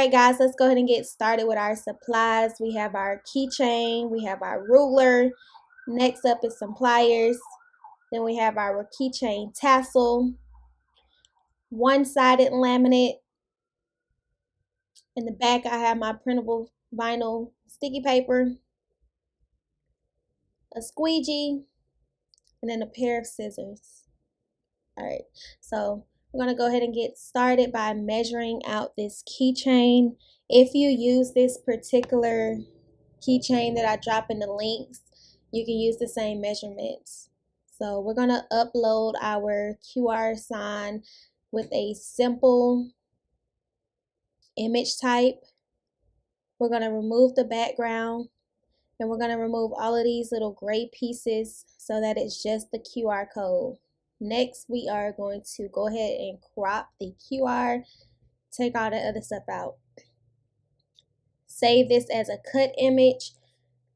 right, guys, let's go ahead and get started with our supplies. We have our keychain, we have our ruler. Next up is some pliers. Then we have our keychain tassel, one-sided laminate. In the back, I have my printable vinyl sticky paper, a squeegee, and then a pair of scissors. All right, so we're going to go ahead and get started by measuring out this keychain. If you use this particular keychain that I drop in the links, you can use the same measurements. So we're going to upload our QR sign with a simple image type. We're going to remove the background, and we're going to remove all of these little gray pieces so that it's just the QR code. Next, we are going to go ahead and crop the QR, take all the other stuff out. Save this as a cut image.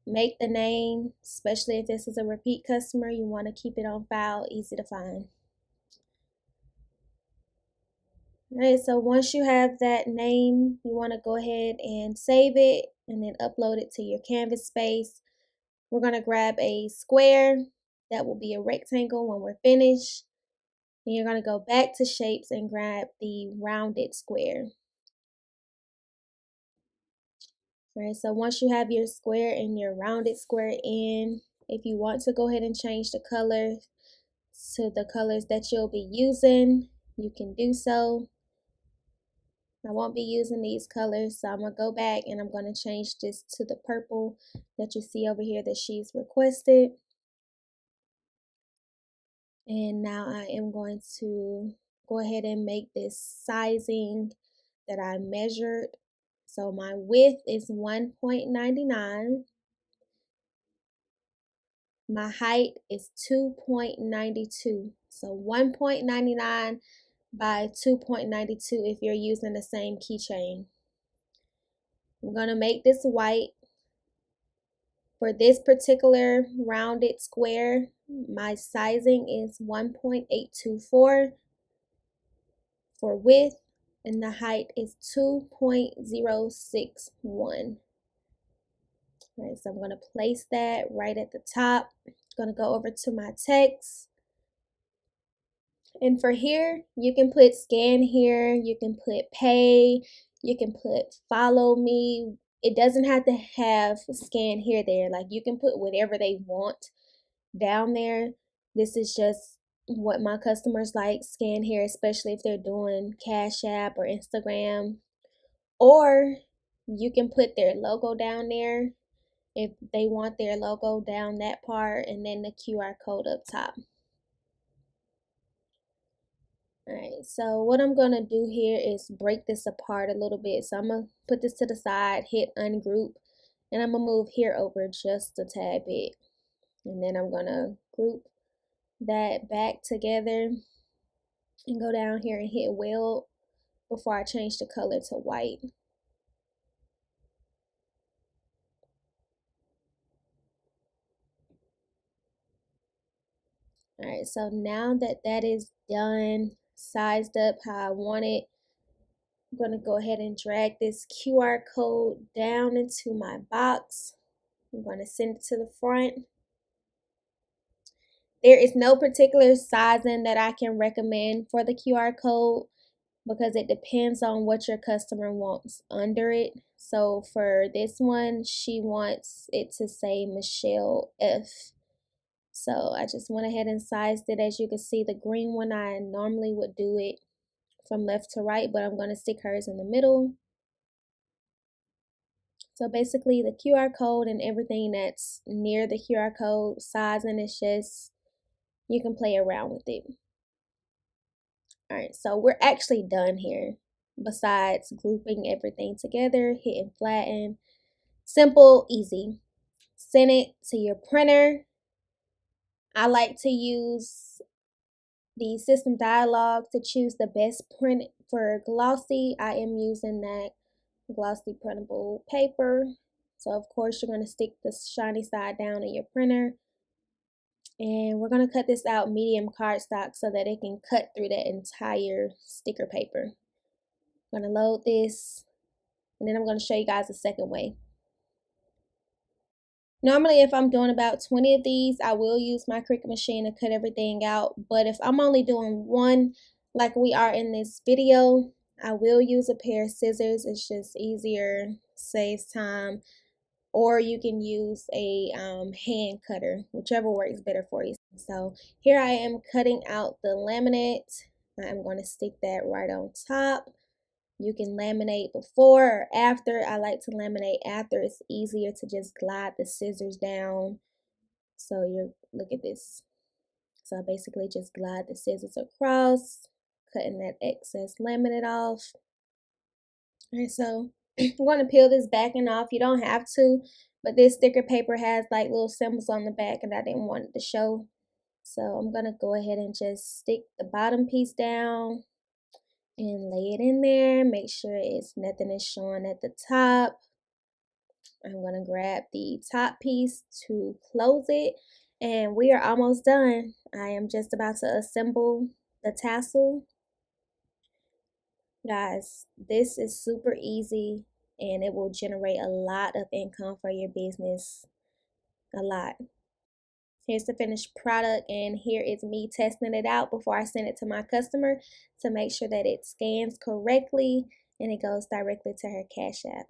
Make the name, especially if this is a repeat customer, you want to keep it on file, easy to find. Alright, so once you have that name, you want to go ahead and save it and then upload it to your canvas space. We're going to grab a square that will be a rectangle when we're finished. And you're going to go back to shapes and grab the rounded square. Alright, so once you have your square and your rounded square in, if you want to go ahead and change the color to the colors that you'll be using, you can do so. I won't be using these colors, so I'm going to go back and I'm going to change this to the purple that you see over here that she's requested. And now I am going to go ahead and make this sizing that I measured. So my width is 1.99. My height is 2.92. So 1.99 by 2.92 if you're using the same keychain. I'm going to make this white. For this particular rounded square, my sizing is 1.824 for width, and the height is 2.061. All right, so I'm going to place that right at the top. I'm going to go over to my text. And for here, you can put scan here, you can put pay, you can put follow me. It doesn't have to have scan here there. Like, you can put whatever they want down there. This is just what my customers like. Scan here, especially if they're doing Cash App or Instagram. Or you can put their logo down there if they want their logo down that part, and then the QR code up top. Alright, so what I'm going to do here is break this apart a little bit. So I'm going to put this to the side, hit ungroup, and I'm going to move here over just a tad bit. And then I'm going to group that back together and go down here and hit weld before I change the color to white. Alright, so now that that is done, sized up how I want it, I'm going to go ahead and drag this QR code down into my box. I'm going to send it to the front. There is no particular sizing that I can recommend for the QR code because it depends on what your customer wants under it. So for this one, she wants it to say Michelle F. So I just went ahead and sized it. As you can see, the green one, I normally would do it from left to right, but I'm going to stick hers in the middle. So basically the QR code and everything that's near the QR code sizing is just, you can play around with it. Alright, so we're actually done here. Besides grouping everything together, hitting flatten. Simple, easy. Send it to your printer. I like to use the system dialog to choose the best print for glossy. I am using that glossy printable paper. So of course you're going to stick the shiny side down in your printer. And we're going to cut this out medium cardstock so that it can cut through that entire sticker paper. I'm going to load this. And then I'm going to show you guys the second way. Normally, if I'm doing about 20 of these, I will use my Cricut machine to cut everything out. But if I'm only doing one, like we are in this video, I will use a pair of scissors. It's just easier, saves time. Or you can use a hand cutter, whichever works better for you. So here I am cutting out the laminate. I'm going to stick that right on top. You can laminate before or after. I like to laminate after. It's easier to just glide the scissors down. So look at this. So I basically just glide the scissors across, cutting that excess laminate off. All right, so I'm going to peel this backing off. You don't have to, but this sticker paper has like little symbols on the back and I didn't want it to show. So I'm going to go ahead and just stick the bottom piece down and lay it in there. Make sure nothing is showing at the top. I'm going to grab the top piece to close it, and we are almost done. I am just about to assemble the tassel. Guys, this is super easy and it will generate a lot of income for your business. A lot. Here's the finished product, and here is me testing it out before I send it to my customer to make sure that it scans correctly and it goes directly to her Cash App.